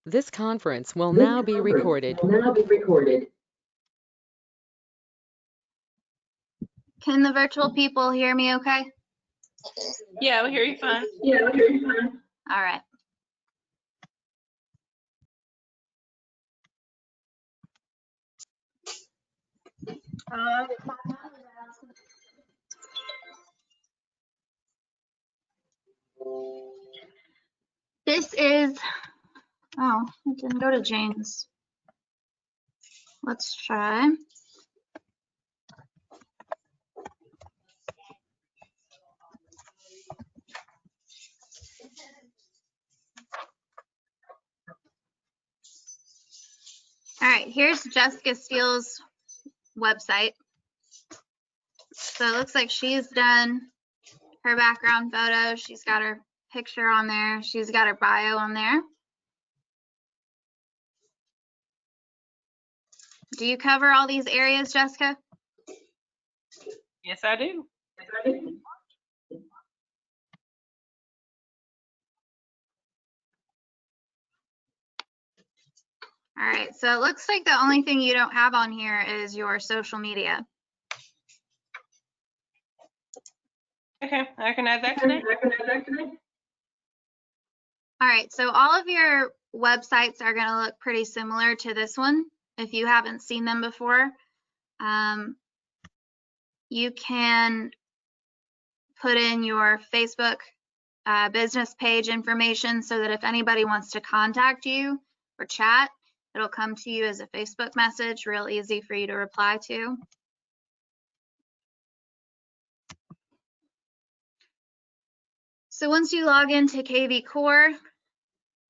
This conference will now be recorded. Can the virtual people hear me okay? Yeah, we hear you fine. All right. This is, oh, it didn't go to Jane's. Let's try. All right, here's Jessica Steele's website. So it looks like she's done her background photo. She's got her picture on there. She's got her bio on there. Do you cover all these areas, Jessica? Yes, I do. All right, so it looks like the only thing you don't have on here is your social media. Okay, I can add that today. All right, so all of your websites are going to look pretty similar to this one if you haven't seen them before. You can put in your Facebook business page information so that if anybody wants to contact you or chat, it'll come to you as a Facebook message, real easy for you to reply to. So once you log into KV Core,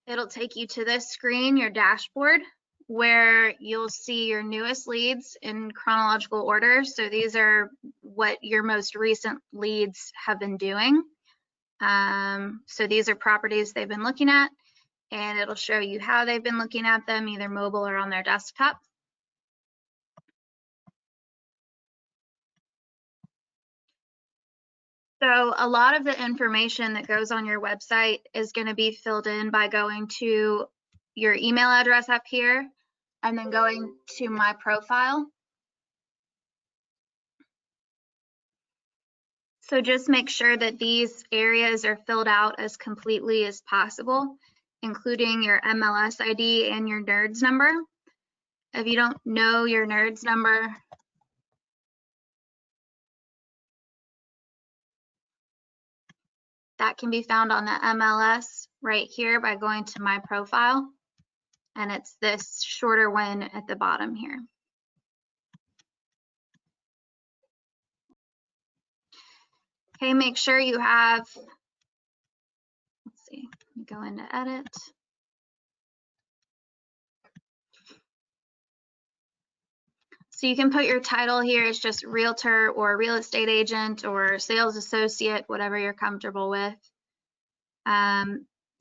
it'll take you to this screen, your dashboard, where you'll see your newest leads in chronological order. So these are what your most recent leads have been doing. So these are properties they've been looking at, and it'll show you how they've been looking at them, either mobile or on their desktop. So a lot of the information that goes on your website is going to be filled in by going to your email address up here and then going to my profile. So just make sure that these areas are filled out as completely as possible, including your MLS ID and your NERDS number. If you don't know your NERDS number, that can be found on the MLS right here by going to my profile. And it's this shorter one at the bottom here. Okay, make sure you have, let's see, go into edit. So you can put your title here as just realtor or real estate agent or sales associate, whatever you're comfortable with.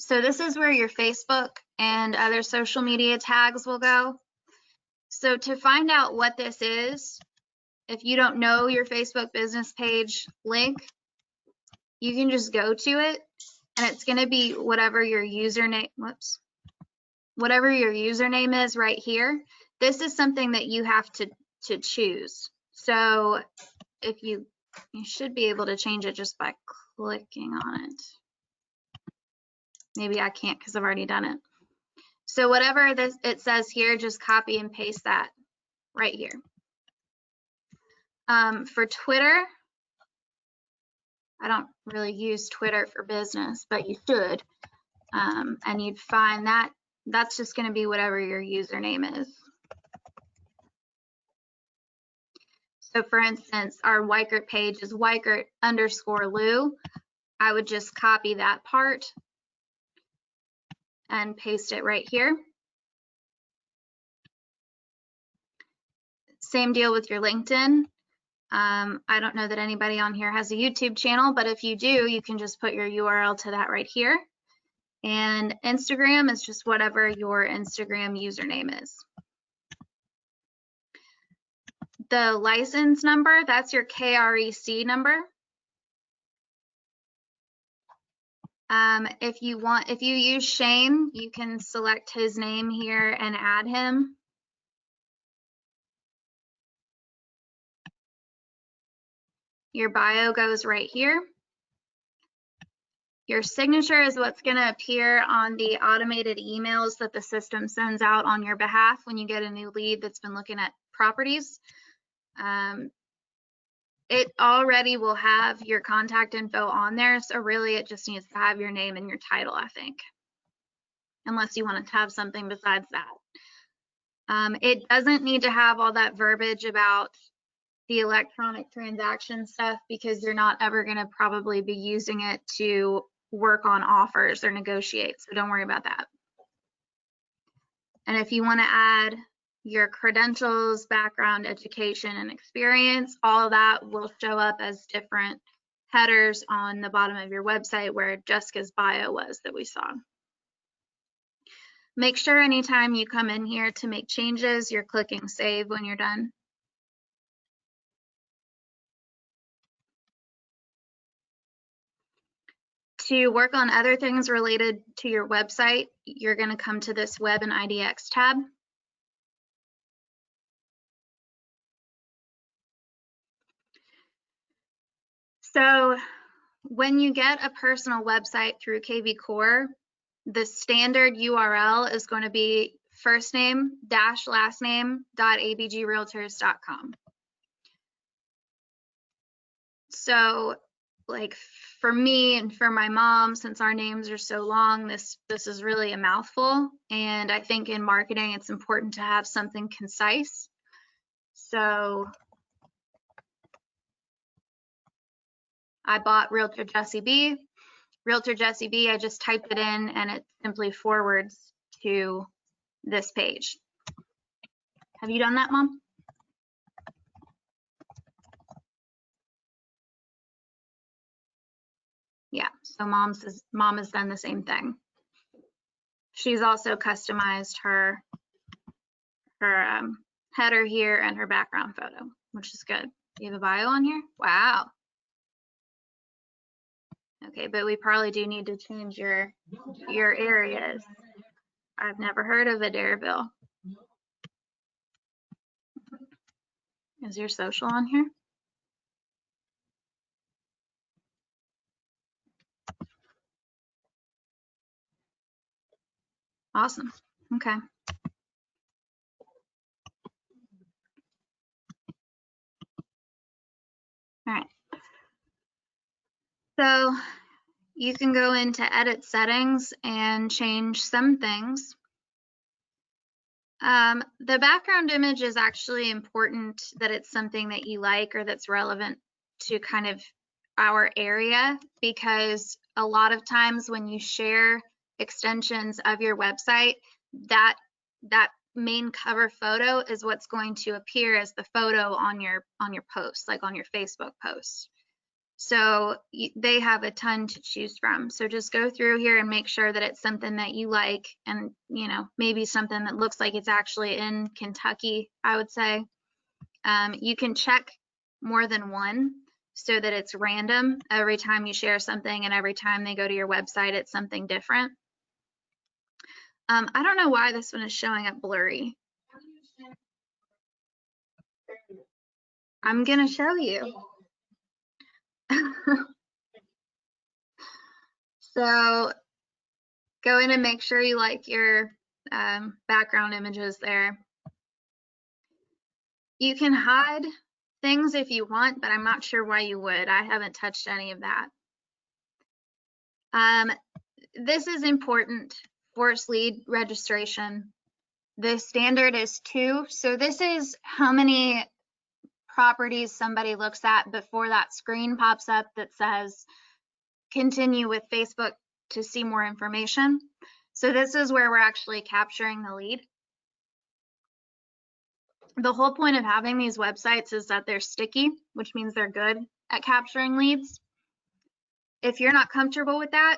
So this is where your Facebook and other social media tags will go. So to find out what this is, if you don't know your Facebook business page link, you can just go to it and it's going to be whatever your username, whatever your username is right here. This is something that you have to choose. So if you should be able to change it just by clicking on it. Maybe I can't because I've already done it. So whatever it says here, just copy and paste that right here. For Twitter, I don't really use Twitter for business, but you should. And you'd find that that's just going to be whatever your username is. So for instance, our Weichert page is Weichert_Lou. I would just copy that part and paste it right here. Same deal with your LinkedIn. I don't know that anybody on here has a YouTube channel, but if you do, you can just put your URL to that right here. And Instagram is just whatever your Instagram username is. The license number, that's your KREC number. If you use Shane, you can select his name here and add him. Your bio goes right here. Your signature is what's going to appear on the automated emails that the system sends out on your behalf when you get a new lead that's been looking at properties. It already will have your contact info on there, so really it just needs to have your name and your title, I think, unless you want to have something besides that. It doesn't need to have all that verbiage about the electronic transaction stuff because you're not ever going to probably be using it to work on offers or negotiate, so don't worry about that. And if you want to add your credentials, background, education, and experience, all of that will show up as different headers on the bottom of your website where Jessica's bio was that we saw. Make sure anytime you come in here to make changes, you're clicking save when you're done. To work on other things related to your website, you're going to come to this Web and IDX tab. So when you get a personal website through KV Core, the standard URL is going to be first name dash last name .abgrealtors.com. So like for me and for my mom, since our names are so long, this is really a mouthful. And I think in marketing, it's important to have something concise. So I bought Realtor Jessie B. Realtor Jessie B, I just typed it in and it simply forwards to this page. Have you done that, Mom? Yeah, so mom has done the same thing. She's also customized her header here and her background photo, which is good. You have a bio on here? Wow. Okay, but we probably do need to change your areas. I've never heard of Adairville. Is your social on here? Awesome. Okay. All right. So you can go into edit settings and change some things. The background image is actually important that it's something that you like or that's relevant to kind of our area, because a lot of times when you share extensions of your website, that main cover photo is what's going to appear as the photo on your post, like on your Facebook post. So they have a ton to choose from. So just go through here and make sure that it's something that you like, and maybe something that looks like it's actually in Kentucky, I would say. You can check more than one so that it's random every time you share something, and every time they go to your website, it's something different. I don't know why this one is showing up blurry. I'm gonna show you. So go in and make sure you like your background images there. You can hide things if you want, but I'm not sure why you would. I haven't touched any of that. This is important. Force lead registration. The standard is 2. So this is how many properties somebody looks at before that screen pops up that says continue with Facebook to see more information. So this is where we're actually capturing the lead. The whole point of having these websites is that they're sticky, which means they're good at capturing leads. If you're not comfortable with that,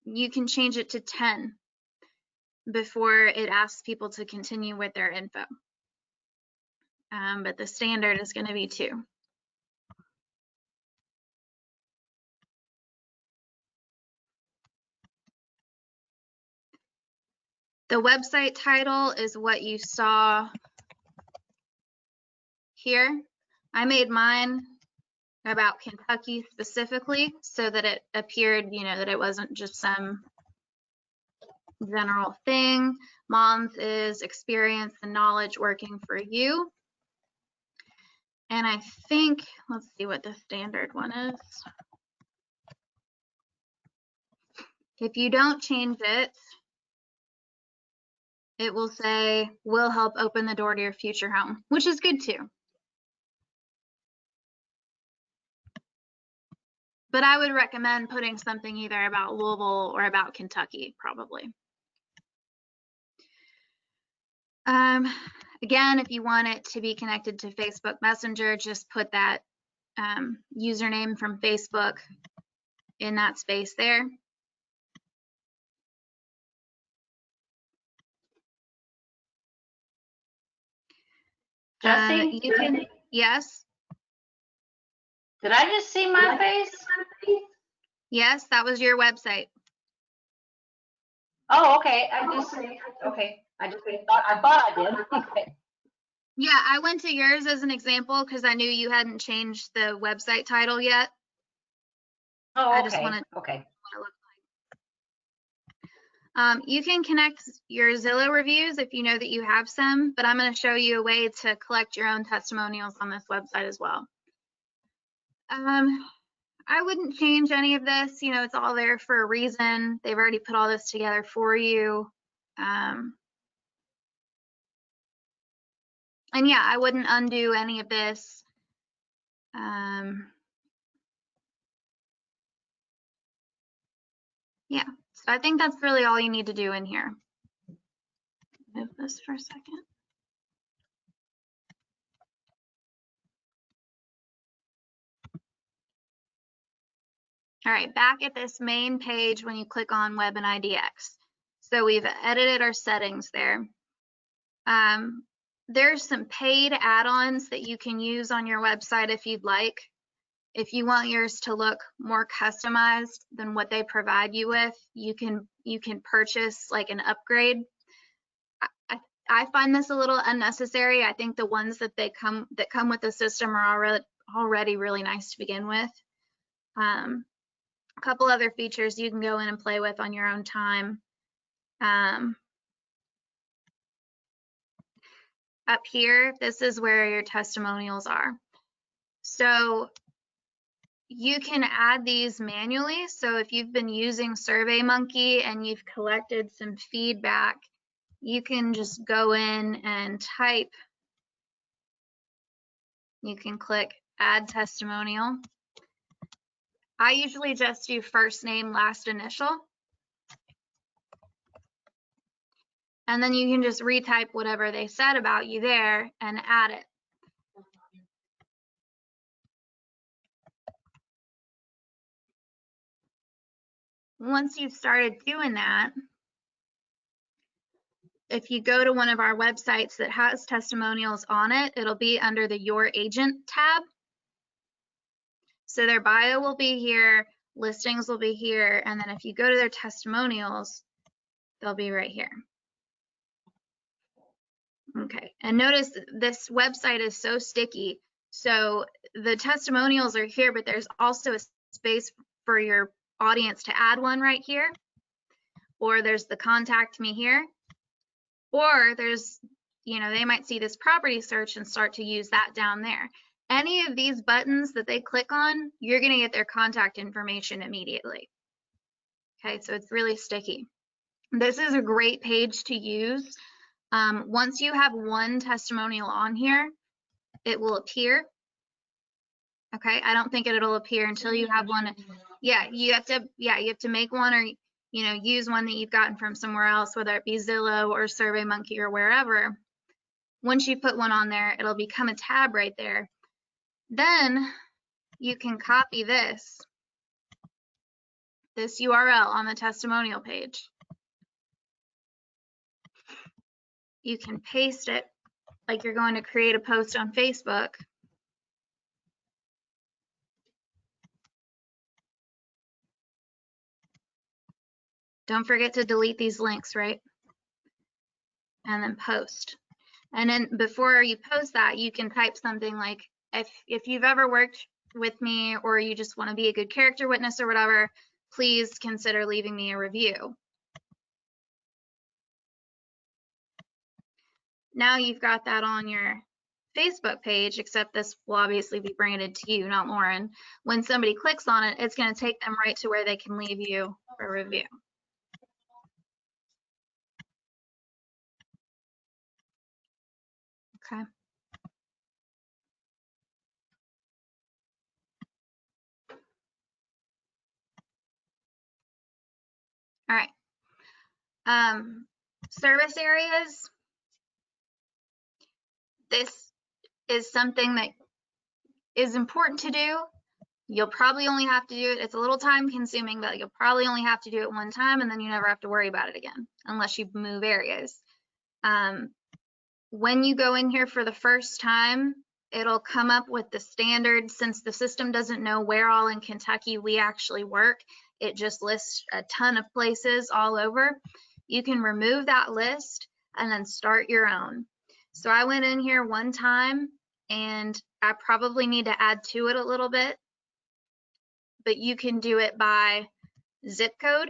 you can change it to 10 before it asks people to continue with their info. But the standard is going to be 2. The website title is what you saw here. I made mine about Kentucky specifically so that it appeared, that it wasn't just some general thing. Mom's is experience and knowledge working for you. And I think, let's see what the standard one is. If you don't change it, it will say, will help open the door to your future home, which is good too. But I would recommend putting something either about Louisville or about Kentucky, probably. Again, if you want it to be connected to Facebook Messenger, just put that username from Facebook in that space there. Jesse, You can, yes, did I just see my face? yes, that was your website. Oh, okay. Okay. I thought I did. Okay. Yeah, I went to yours as an example because I knew you hadn't changed the website title yet. Oh, I okay. just wanted Okay. You can connect your Zillow reviews if you know that you have some, but I'm going to show you a way to collect your own testimonials on this website as well. I wouldn't change any of this. It's all there for a reason. They've already put all this together for you. And yeah, I wouldn't undo any of this. Yeah, so I think that's really all you need to do in here. Move this for a second. All right, back at this main page when you click on Web and IDX. So we've edited our settings there. There's some paid add-ons that you can use on your website if you'd like. If you want yours to look more customized than what they provide you with, you can purchase like an upgrade. I find this a little unnecessary. I think the ones that come with the system are already really nice to begin with. A couple other features you can go in and play with on your own time. Up here, this is where your testimonials are. So you can add these manually. So if you've been using SurveyMonkey and you've collected some feedback, you can just go in and type. You can click Add Testimonial. I usually just do first name, last initial. And then you can just retype whatever they said about you there and add it. Once you've started doing that, if you go to one of our websites that has testimonials on it, it'll be under the Your Agent tab. So their bio will be here, listings will be here, and then if you go to their testimonials, they'll be right here. Okay, and notice this website is so sticky. So the testimonials are here, but there's also a space for your audience to add one right here, or there's the contact me here, or there's, they might see this property search and start to use that down there. Any of these buttons that they click on, you're going to get their contact information immediately. Okay, so it's really sticky. This is a great page to use. Once you have one testimonial on here, it will appear. Okay, I don't think it'll appear until you have one. Yeah, you have to make one, or use one that you've gotten from somewhere else, whether it be Zillow or SurveyMonkey or wherever. Once you put one on there, it'll become a tab right there. Then you can copy this URL on the testimonial page. You can paste it like you're going to create a post on Facebook. Don't forget to delete these links, right? and then post. And then before you post that, you can type something like, if you've ever worked with me or you just want to be a good character witness or whatever, please consider leaving me a review. Now you've got that on your Facebook page, except this will obviously be branded to you, not Lauren. When somebody clicks on it, it's going to take them right to where they can leave you a review. Okay. All right. Service areas. This is something that is important to do. You'll probably only have to do it. It's a little time consuming, but you'll probably only have to do it one time and then you never have to worry about it again unless you move areas. When you go in here for the first time, it'll come up with the standard. Since the system doesn't know where all in Kentucky we actually work, it just lists a ton of places all over. You can remove that list and then start your own. So I went in here one time and I probably need to add to it a little bit, but you can do it by zip code,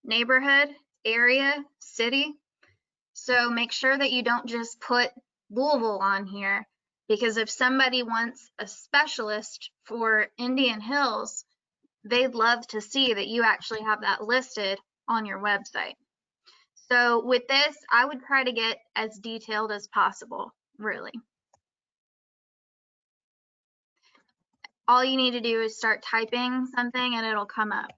neighborhood, area, city. So make sure that you don't just put Louisville on here, because if somebody wants a specialist for Indian Hills, they'd love to see that you actually have that listed on your website. So with this, I would try to get as detailed as possible, really. All you need to do is start typing something and it'll come up.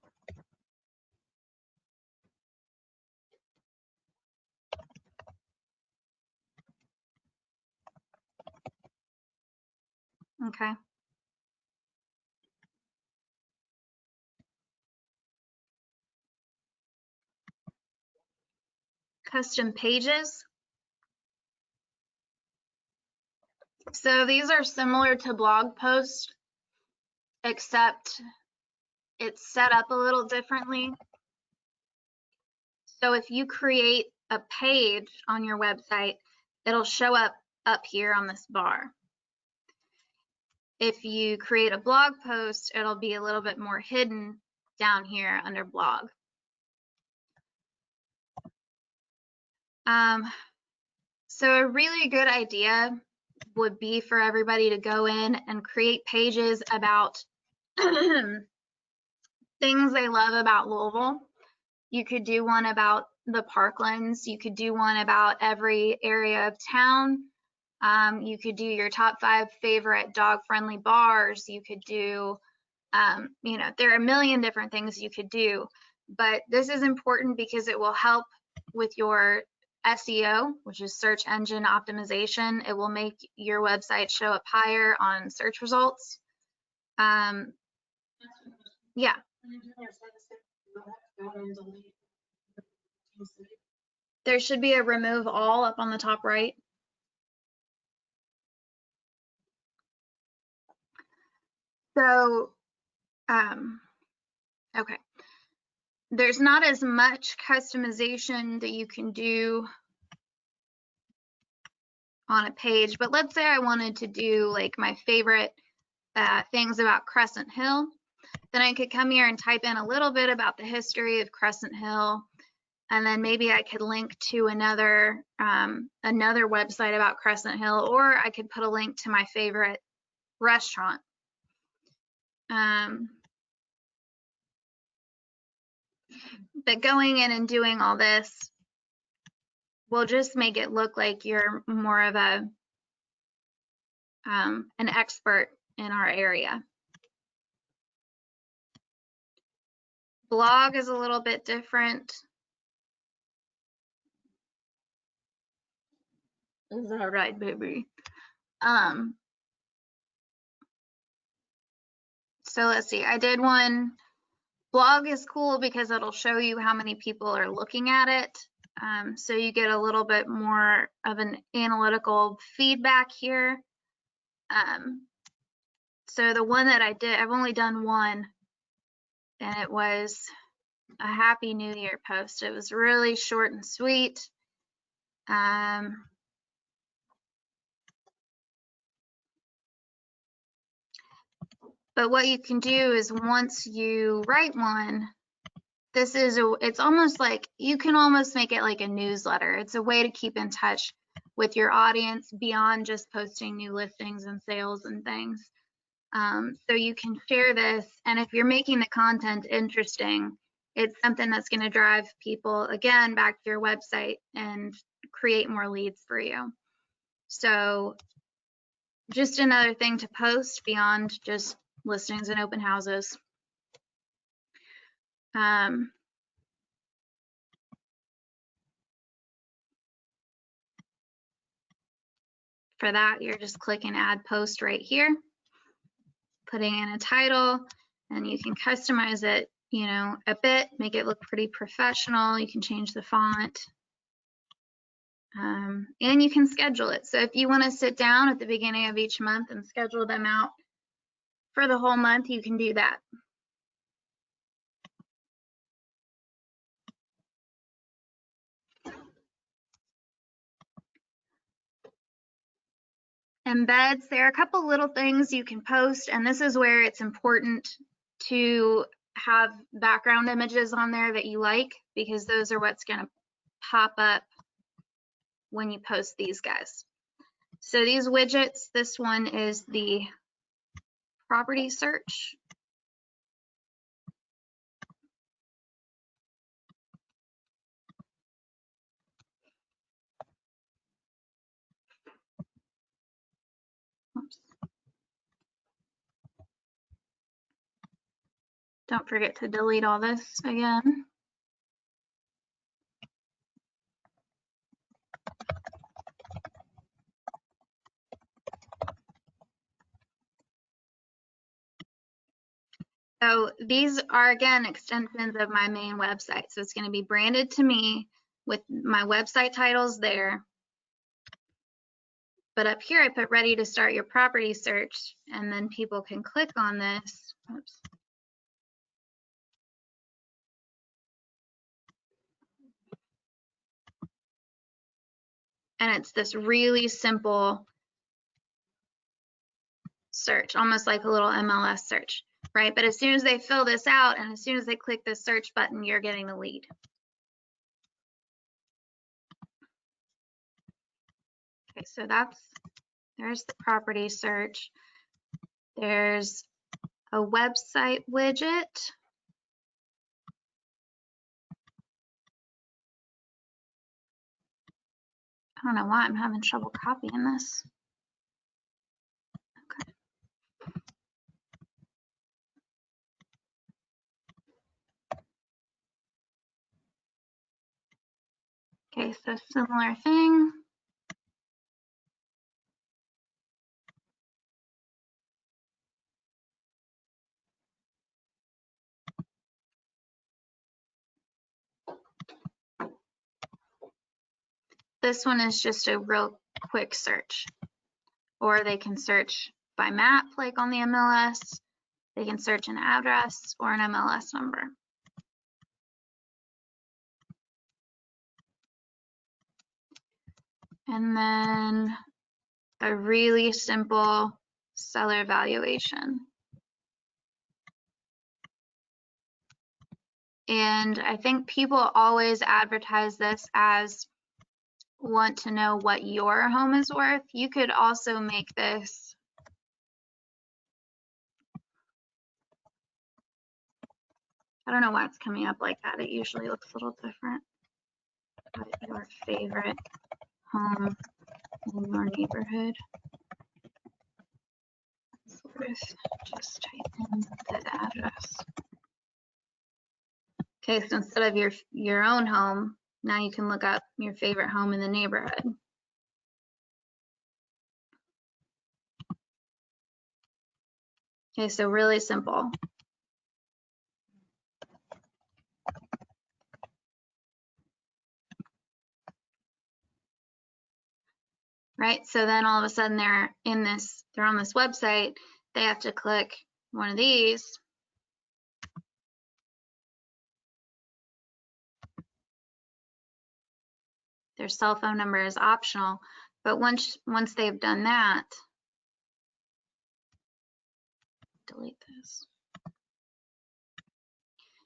Okay. Custom pages. So these are similar to blog posts, except it's set up a little differently. So if you create a page on your website, it'll show up here on this bar. If you create a blog post, it'll be a little bit more hidden down here under blog. So a really good idea would be for everybody to go in and create pages about things they love about Louisville. You could do one about the Parklands. You could do one about every area of town. You could do your top 5 favorite dog-friendly bars. You could do, you know, there are a million different things you could do, but this is important because it will help with your SEO, which is search engine optimization. It will make your website show up higher on search results. Yeah. There should be a remove all up on the top right. So, okay. There's not as much customization that you can do on a page, but let's say I wanted to do like my favorite things about Crescent Hill. Then I could come here and type in a little bit about the history of Crescent Hill, and then maybe I could link to another website about Crescent Hill, or I could put a link to my favorite restaurant. But going in and doing all this will just make it look like you're more of a an expert in our area. Blog is a little bit different. Is that right, baby? So let's see, I did one. Blog is cool because it'll show you how many people are looking at it. So you get a little bit more of an analytical feedback here. So the one that I did, I've only done one, and it was a Happy New Year post. It was really short and sweet. But what you can do is once you write one, it's almost like, you can almost make it like a newsletter. It's a way to keep in touch with your audience beyond just posting new listings and sales and things. So you can share this, and if you're making the content interesting, it's something that's going to drive people again back to your website and create more leads for you. So just another thing to post beyond just listings and open houses. For that, you're just clicking add post right here, putting in a title, and you can customize it, you know, a bit, make it look pretty professional. You can change the font, and you can schedule it. So if you want to sit down at the beginning of each month and schedule them out for the whole month, you can do that. Embeds, there are a couple little things you can post, and this is where it's important to have background images on there that you like, because those are what's going to pop up when you post these guys. So these widgets, this one is the property search. Oops. Don't forget to delete all this again. So these are, again, extensions of my main website. So it's going to be branded to me with my website titles there. But up here, I put ready to start your property search, and then people can click on this. Oops. And it's this really simple search, almost like a little MLS search, right? But as soon as they fill this out and as soon as they click the search button, you're getting the lead. Okay, so there's the property search. There's a website widget. I don't know why I'm having trouble copying this. Okay. Okay, so similar thing. This one is just a real quick search, or they can search by map like on the MLS. They can search an address or an MLS number. And then a really simple seller evaluation. And I think people always advertise this as want to know what your home is worth. You could also make this I don't know why it's coming up like that. It usually looks a little different. What your favorite home in your neighborhood is worth. Just type in the address. Okay, so instead of your own home, now you can look up your favorite home in the neighborhood. Okay, so really simple. Right, so then all of a sudden they're on this website, they have to click one of these. Their cell phone number is optional, but once they've done that, delete this.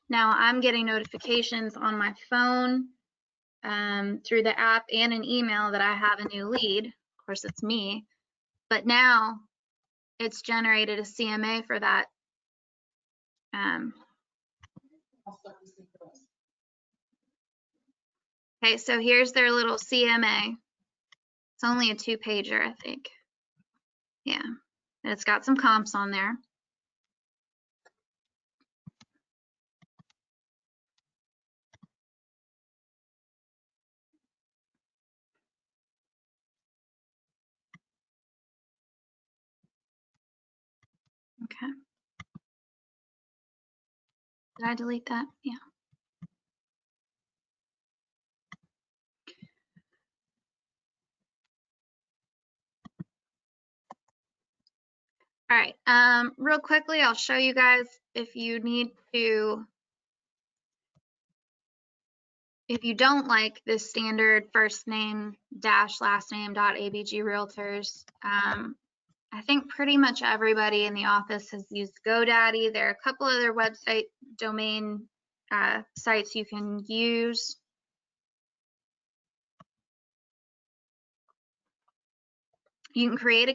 Now I'm getting notifications on my phone through the app and an email that I have a new lead. Of course, it's me, but now it's generated a CMA for that. Okay, so here's their little CMA. It's only a 2-pager, I think. Yeah, and it's got some comps on there. Okay. Did I delete that? Yeah. All right, real quickly, I'll show you guys if you don't like this standard first name dash last name dot ABG Realtors. I think pretty much everybody in the office has used GoDaddy. There are a couple other website domain sites you can use. You can create an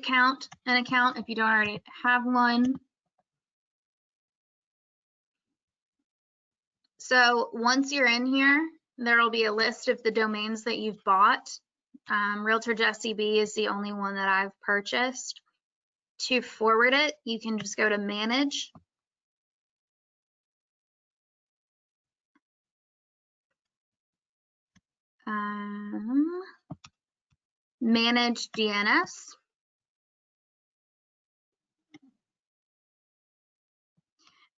account if you don't already have one. So once you're in here, there will be a list of the domains that you've bought. Realtor Jessie B is the only one that I've purchased. To forward it, you can just go to manage. Manage DNS.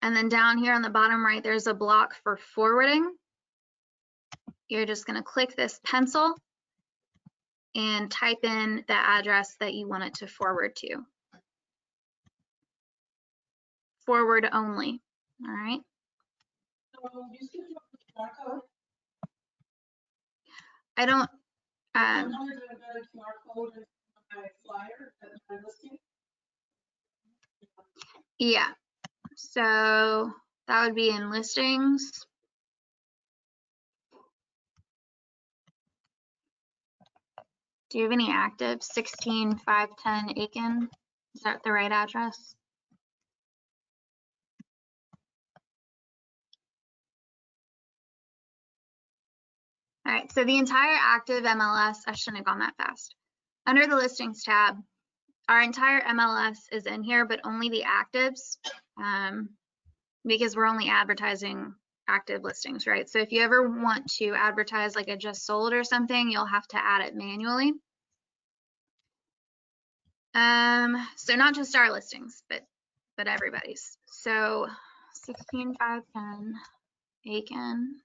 And then down here on the bottom right, there's a block for forwarding. You're just going to click this pencil and type in the address that you want it to forward to. Forward only. All right. I don't. Yeah. So that would be in listings. Do you have any active? 16510 Aiken. Is that the right address? All right, so the entire active MLS, I shouldn't have gone that fast. Under the listings tab, our entire MLS is in here, but only the actives, because we're only advertising active listings, right? So if you ever want to advertise like a just sold or something, you'll have to add it manually. So not just our listings, but everybody's. So 16510 Aiken.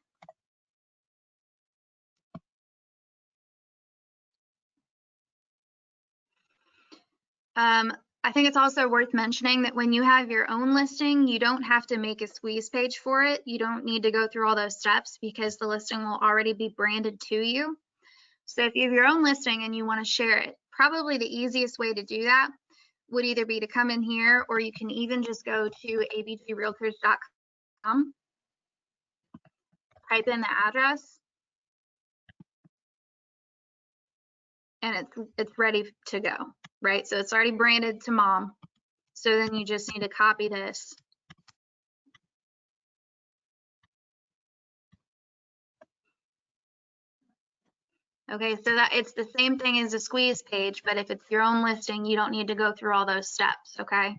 I think it's also worth mentioning that when you have your own listing, you don't have to make a squeeze page for it. You don't need to go through all those steps because the listing will already be branded to you. So if you have your own listing and you want to share it, probably the easiest way to do that would either be to come in here, or you can even just go to abgrealtors.com, type in the address, and it's ready to go, right? So it's already branded to mom. So then you just need to copy this. Okay, so that it's the same thing as a squeeze page, but if it's your own listing, you don't need to go through all those steps, okay?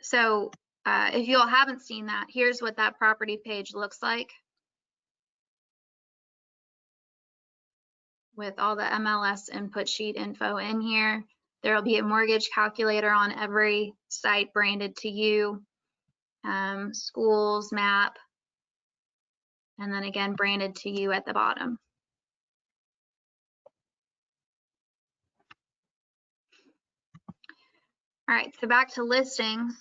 So if you all haven't seen that, here's what that property page looks like with all the MLS input sheet info in here. There will be a mortgage calculator on every site branded to you, schools, map, and then again branded to you at the bottom. All right, so back to listings.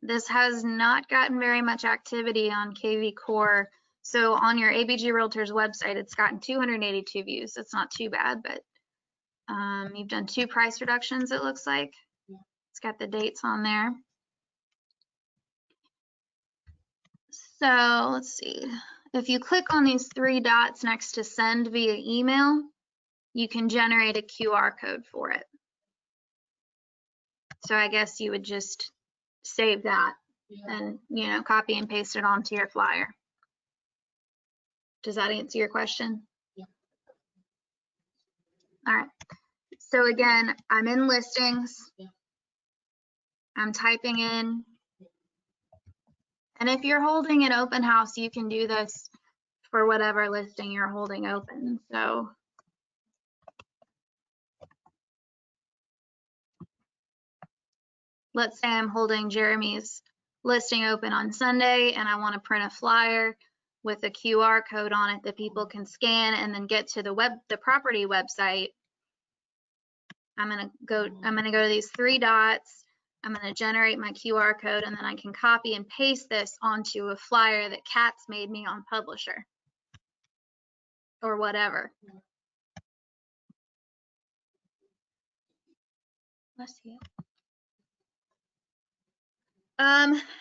This has not gotten very much activity on KV Core. So on your ABG Realtors website, it's gotten 282 views. That's not too bad, but you've done 2 price reductions, it looks like. It's got the dates on there. So let's see. If you click on these 3 dots next to send via email, you can generate a QR code for it. So I guess you would just save that and, copy and paste it onto your flyer. Does that answer your question? Yeah. All right. So again, I'm in listings. Yeah. I'm typing in. And if you're holding an open house, you can do this for whatever listing you're holding open. So let's say I'm holding Jeremy's listing open on Sunday and I want to print a flyer with a QR code on it that people can scan and then get to the property website. I'm going to go to these 3 dots. I'm going to generate my QR code and then I can copy and paste this onto a flyer that Kat's made me on Publisher or whatever. Bless you.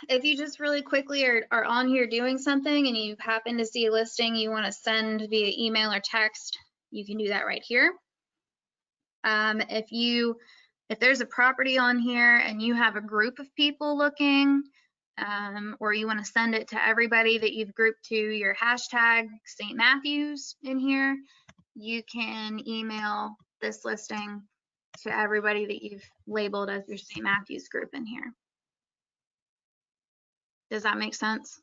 If you just really quickly are on here doing something and you happen to see a listing you want to send via email or text, you can do that right here. If there's a property on here and you have a group of people looking, or you want to send it to everybody that you've grouped to your hashtag St. Matthews in here, you can email this listing to everybody that you've labeled as your St. Matthews group in here. Does that make sense?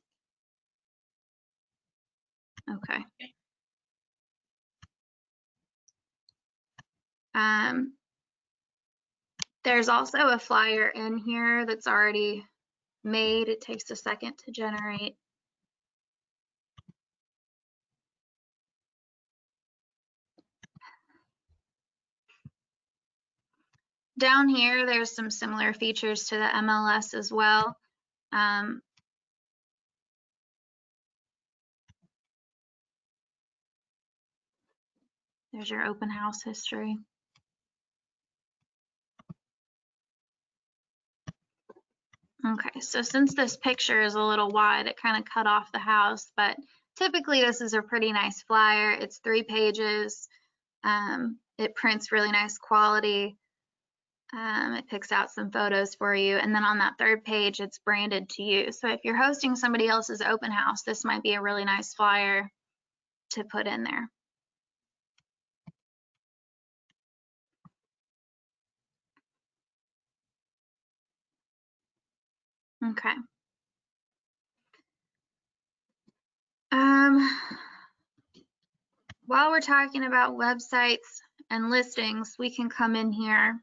Okay. There's also a flyer in here that's already made. It takes a second to generate. Down here, there's some similar features to the MLS as well. There's your open house history. Okay, so since this picture is a little wide, it kind of cut off the house, but typically this is a pretty nice flyer. It's 3 pages. It prints really nice quality. It picks out some photos for you. And then on that 3rd page, it's branded to you. So if you're hosting somebody else's open house, this might be a really nice flyer to put in there. Okay. While we're talking about websites and listings, we can come in here.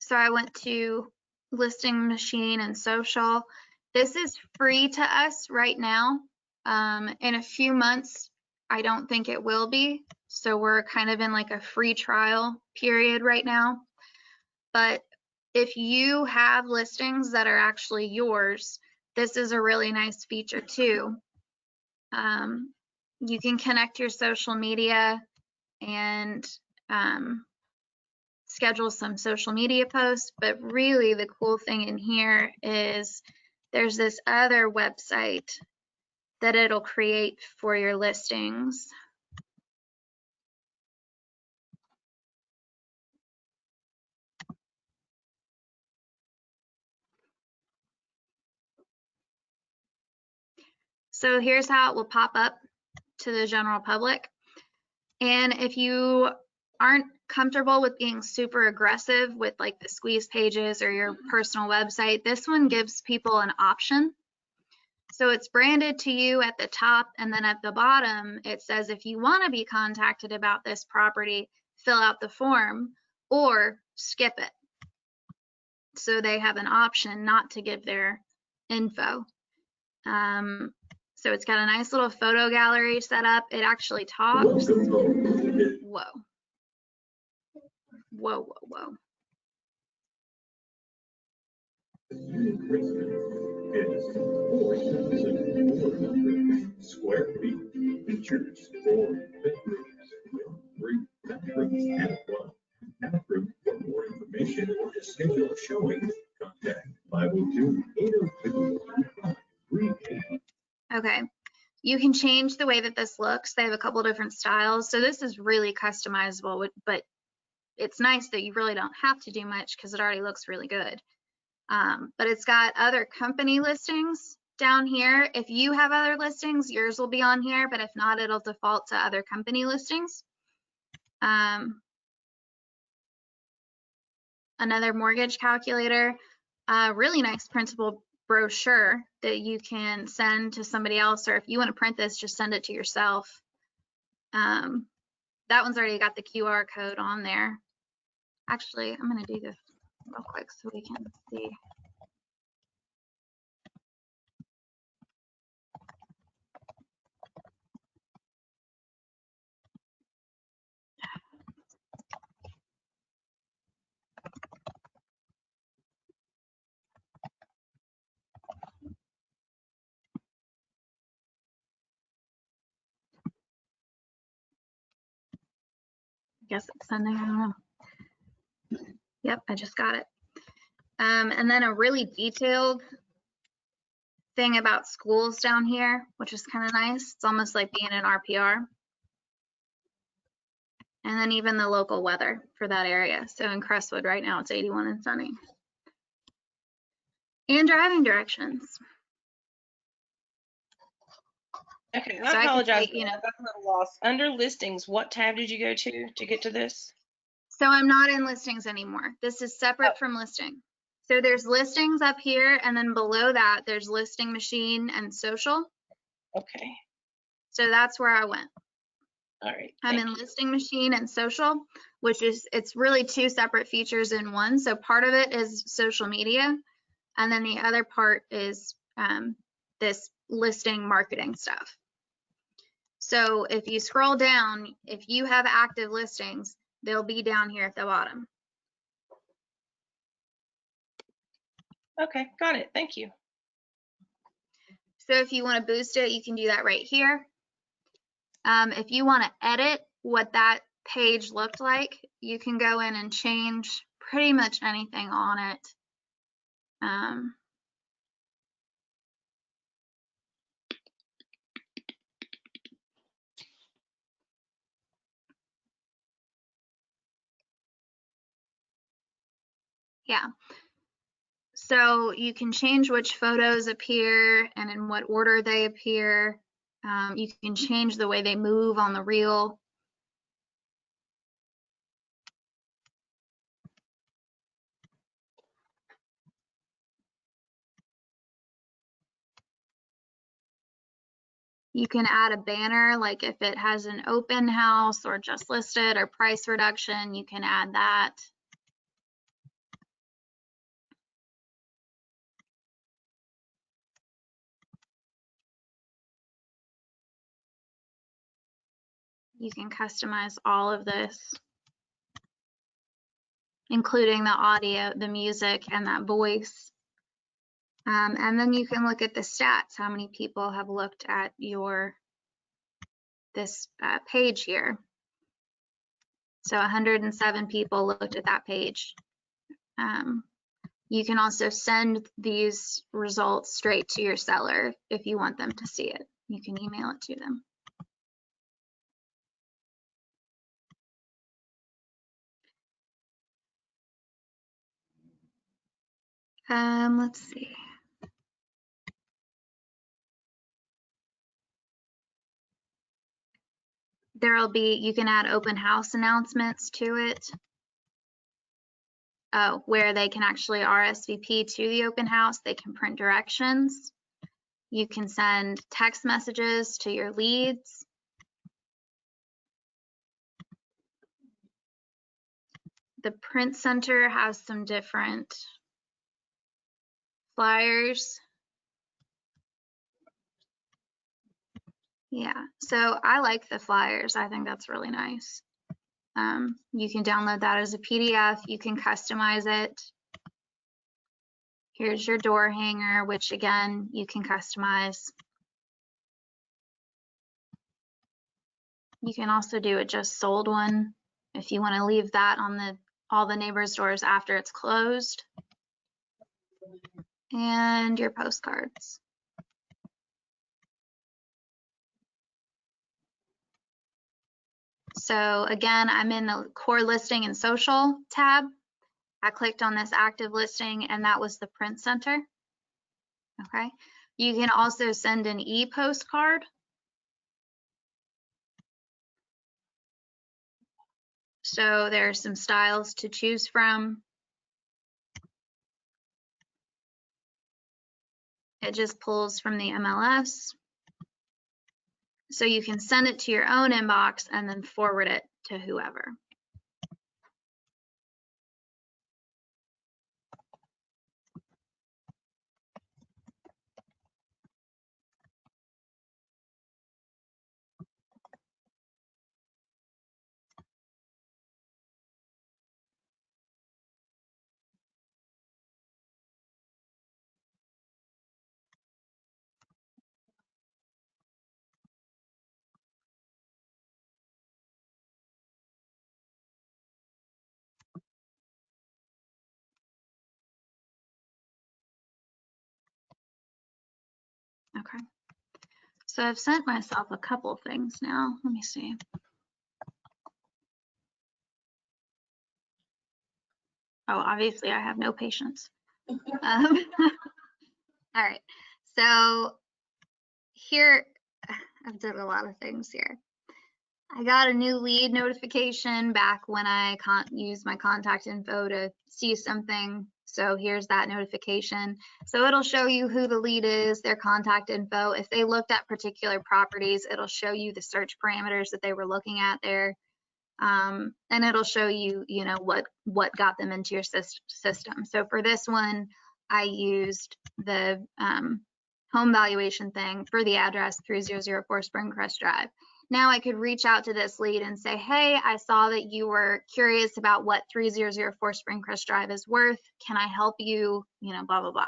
So I went to Listing Machine and Social. This is free to us right now. In a few months, I don't think it will be. So we're kind of in like a free trial period right now. But if you have listings that are actually yours, this is a really nice feature too. You can connect your social media and schedule some social media posts, but really the cool thing in here is there's this other website that it'll create for your listings. So here's how it will pop up to the general public. And if you aren't comfortable with being super aggressive with like the squeeze pages or your personal website, this one gives people an option. So it's branded to you at the top, and then at the bottom, it says if you want to be contacted about this property, fill out the form or skip it. So they have an option not to give their info. So it's got a nice little photo gallery set up. It actually talks. Whoa. Whoa, whoa, whoa. Is 4,400 square feet. Features 4 bedrooms, 3 bathrooms, and 1 bathroom. For more information or to schedule a showing, contact 502-802-5538. Okay. You can change the way that this looks. They have a couple different styles. So this is really customizable, but it's nice that you really don't have to do much because it already looks really good. But it's got other company listings down here. If you have other listings, yours will be on here, but if not, it'll default to other company listings. Another mortgage calculator, really nice printable brochure that you can send to somebody else, or if you want to print this, just send it to yourself. That one's already got the QR code on there. Actually, I'm going to do this real quick so we can see. I guess it's sending, I don't know. Yep, I just got it. And then a really detailed thing about schools down here, which is kind of nice. It's almost like being in RPR. And then even the local weather for that area. So in Crestwood right now, it's 81 and sunny. And driving directions. Okay, So I I can apologize. say, you know, I got a little lost. Under listings, what tab did you go to get to this? So I'm not in listings anymore. This is separate from listing. So there's listings up here, and then below that, there's listing machine and social. Okay, So that's where I went. all right. I'm in listing machine and social, which is, it's really two separate features in one. So part of it is social media, and then the other part is this listing marketing stuff. So if you scroll down, if you have active listings, they'll be down here at the bottom. Okay, got it. Thank you. So if you want to boost it, you can do that right here. If you want to edit what that page looked like, you can go in and change pretty much anything on it. Yeah. So you can change which photos appear and in what order they appear. You can change the way they move on the reel. You can add a banner, like if it has an open house or just listed or price reduction, you can add that. You can customize all of this, including the audio, the music, and that voice. And then you can look at the stats, how many people have looked at this page here. So 107 people looked at that page. You can also send these results straight to your seller if you want them to see it. You can email it to them. Let's see. There'll be, you can add open house announcements to it. Where they can actually RSVP to the open house. They can print directions. You can send text messages to your leads. The print center has some different flyers. Yeah, so I like the flyers. I think that's really nice. You can download that as a PDF. You can customize it. Here's your door hanger, which again, you can customize. You can also do a just sold one if you want to leave that on all the neighbors' doors after it's closed. And your postcards. So again, I'm in the core listing and social tab. I clicked on this active listing and that was the print center. Okay. You can also send an e-postcard. So there are some styles to choose from. It just pulls from the MLS. So you can send it to your own inbox and then forward it to whoever. Okay. So I've sent myself a couple things now. Let me see. Oh, obviously I have no patience. All right. So here, I've done a lot of things here. I got a new lead notification back when I used my contact info to see something. So here's that notification. So it'll show you who the lead is, their contact info. If they looked at particular properties, it'll show you the search parameters that they were looking at there. And it'll show you, you know, what got them into your system. So for this one, I used the home valuation thing for the address 3004 Springcrest Drive. Now I could reach out to this lead and say, hey, I saw that you were curious about what 3004 Springcrest Drive is worth. Can I help you? You know, blah, blah, blah.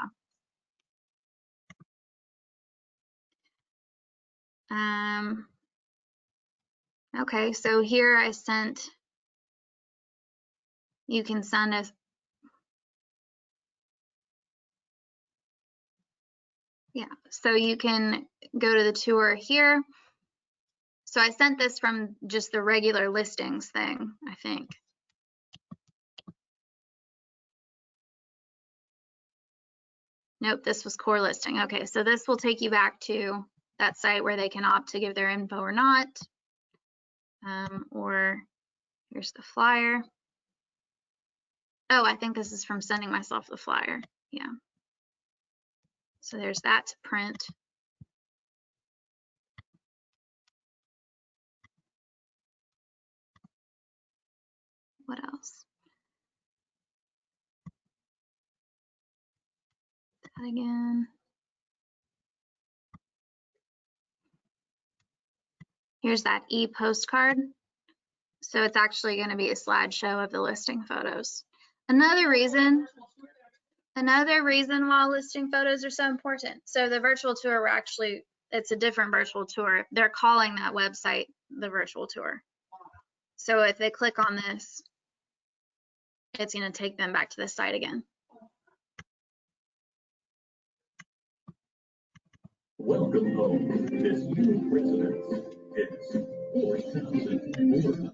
Okay, so here I sent, you can send us, yeah, so you can go to the tour here. So I sent this from just the regular listings thing, I think. Nope, this was core listing. Okay, so this will take you back to that site where they can opt to give their info or not. Or here's the flyer. Oh, I think this is from sending myself the flyer. Yeah. So there's that to print. What else? That again. Here's that e-postcard. So it's actually going to be a slideshow of the listing photos. Another reason why listing photos are so important. So the virtual tour, it's a different virtual tour. They're calling that website the virtual tour. So if they click on this, it's going to take them back to the site again. Welcome home. This new residence is 4,000.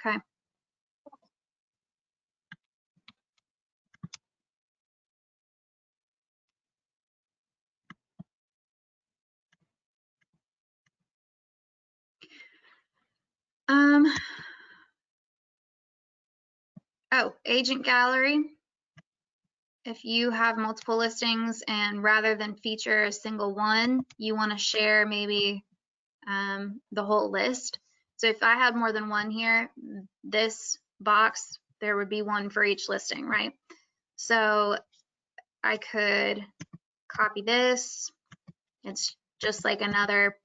Okay. Oh, agent gallery. If you have multiple listings and rather than feature a single one, you want to share maybe the whole list. So if I had more than one here, this box, there would be one for each listing, right? So I could copy this. It's just like another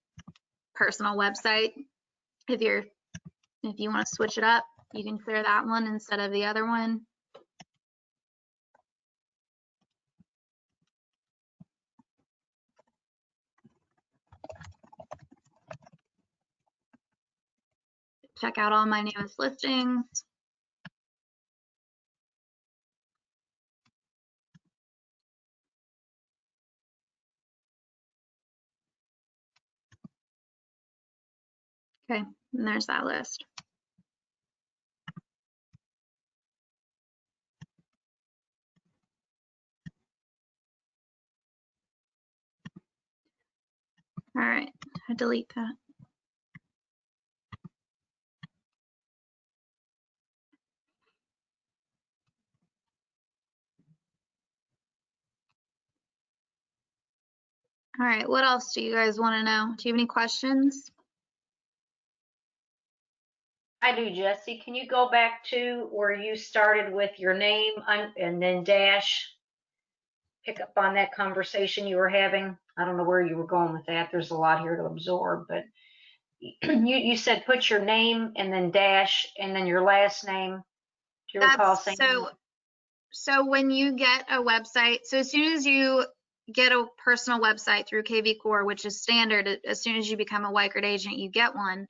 personal website. If you want to switch it up, you can clear that one instead of the other one. check out all my newest listings. Okay, and there's that list. All right, I delete that. All right, what else do you guys want to know? Do you have any questions? I do, Jesse. Can you go back to where you started with your name and then dash? Pick up on that conversation you were having. I don't know where you were going with that. There's a lot here to absorb, but you said put your name and then dash and then your last name. Do you recall saying that? So when you get a website, so as soon as you get a personal website through KV Core, which is standard, as soon as you become a Weichert agent, you get one.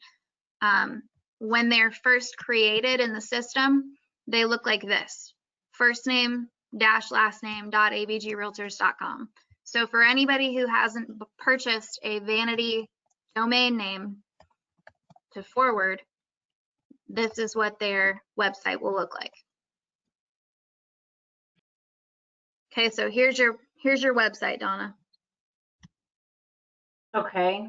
When they're first created in the system, they look like this: first name dash last name .abgrealtors.com. So for anybody who hasn't purchased a vanity domain name to forward, this is what their website will look like. Okay, so here's your website, Donna. Okay.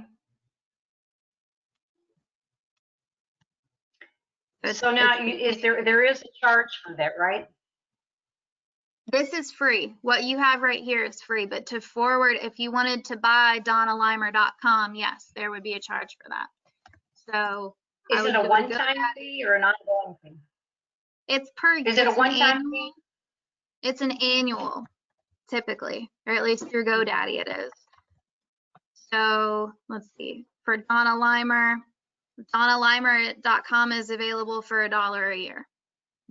So now there is a charge for that, right? This is free. What you have right here is free, but to forward, if you wanted to buy donnalimer.com, yes, there would be a charge for that. So is it a one-time fee or an ongoing fee? It's per year. Is it a one-time fee? It's an annual, typically, or at least through GoDaddy it is. So let's see. For Donna Limer, donnalimer.com is available for $1 a year.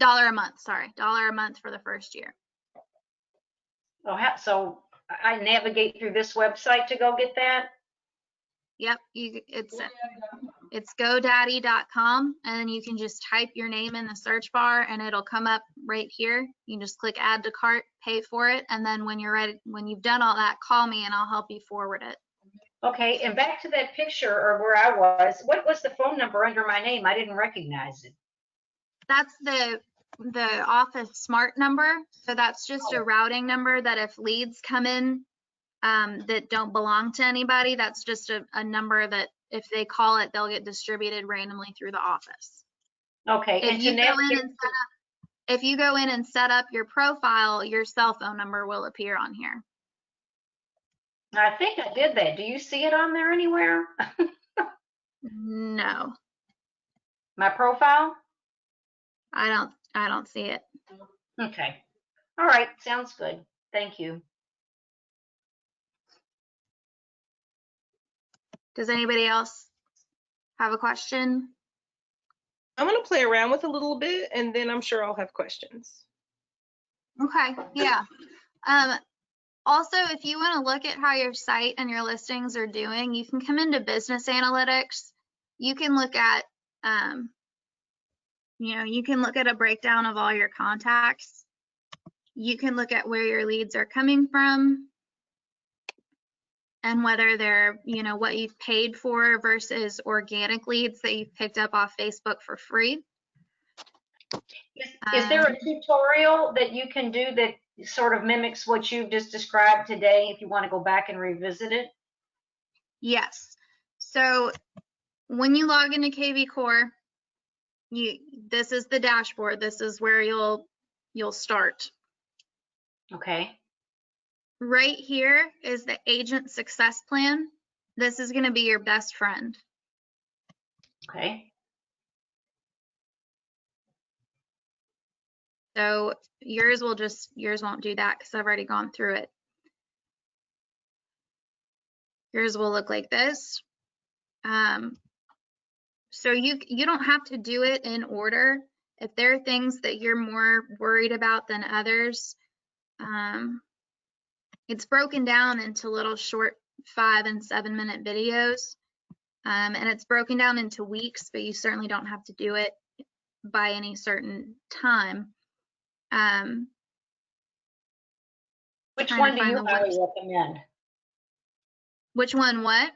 $1 a month, sorry. $1 a month for the first year. Oh, so I navigate through this website to go get that? Yep, it's GoDaddy.com, and then you can just type your name in the search bar and it'll come up right here. You can just click add to cart, pay for it, and then when you're ready, when you've done all that, call me and I'll help you forward it. Okay, and back to that picture or where I was, what was the phone number under my name? I didn't recognize it. That's the office smart number. So that's just a routing number that if leads come in that don't belong to anybody, that's just a number that if they call it, they'll get distributed randomly through the office. Okay. If you go in and set up your profile, your cell phone number will appear on here. I think I did that. Do you see it on there anywhere? No. My profile? I don't see it. Okay. All right. Sounds good. Thank you. Does anybody else have a question? I'm going to play around with a little bit and then I'm sure I'll have questions. Okay, yeah. Also, if you want to look at how your site and your listings are doing, you can come into business analytics. You can look at, you can look at a breakdown of all your contacts. You can look at where your leads are coming from and whether they're, what you've paid for versus organic leads that you've picked up off Facebook for free. Is there a tutorial that you can do that sort of mimics what you've just described today if you want to go back and revisit it? Yes. So when you log into KV Core, this is the dashboard. This is where you'll start. Okay. Right here is the agent success plan. This is going to be your best friend. Okay. So yours won't do that because I've already gone through it. Yours will look like this. So you don't have to do it in order. If there are things that you're more worried about than others, it's broken down into little short 5 and 7 minute videos. And it's broken down into weeks, but you certainly don't have to do it by any certain time. Which Trying one to do find you the highly website. recommend? Which one? What?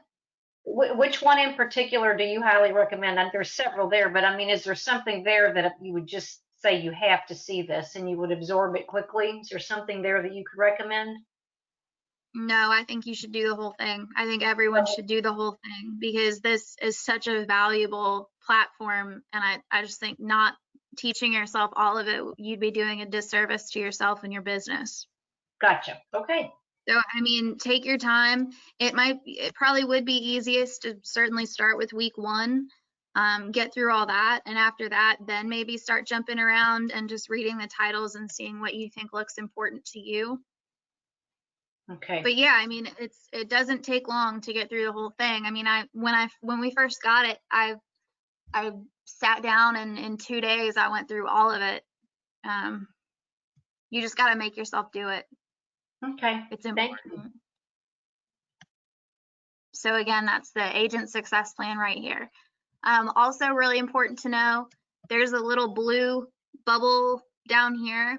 Which one in particular do you highly recommend? And there's several there, but I mean, is there something there that you would just say you have to see this and you would absorb it quickly? Is there something there that you could recommend? No, I think you should do the whole thing. I think everyone should do the whole thing because this is such a valuable platform. And I just think not teaching yourself all of it, you'd be doing a disservice to yourself and your business. Gotcha. Okay. So, I mean, take your time. It probably would be easiest to certainly start with week 1, get through all that. And after that, then maybe start jumping around and just reading the titles and seeing what you think looks important to you. Okay. But yeah, I mean, it doesn't take long to get through the whole thing. I mean, when we first got it, I sat down and in 2 days I went through all of it. You just got to make yourself do it. Okay. It's Thank important. you. So again, that's the agent success plan right here. Also really important to know, there's a little blue bubble down here.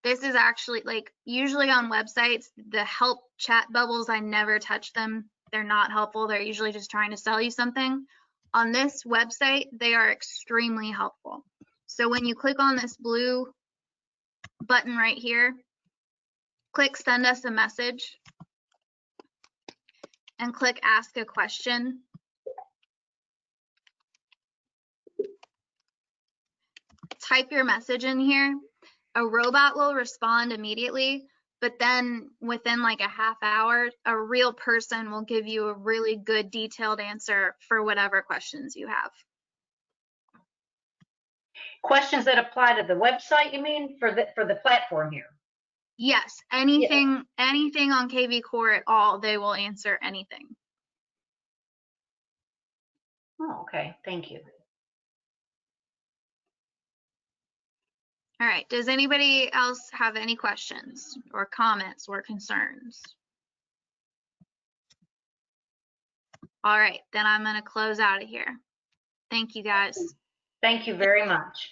This is actually, like, usually on websites, the help chat bubbles, I never touch them. They're not helpful. They're usually just trying to sell you something. On this website, they are extremely helpful. So when you click on this blue button right here, click send us a message and click ask a question. Type your message in here. A robot will respond immediately, but then within like a half hour, a real person will give you a really good detailed answer for whatever questions you have. Questions that apply to the website, you mean, for the platform here? Yes, anything on KV Core at all, they will answer anything. Oh, okay. Thank you. All right, does anybody else have any questions or comments or concerns? All right, then I'm going to close out of here. Thank you, guys. Thank you very much.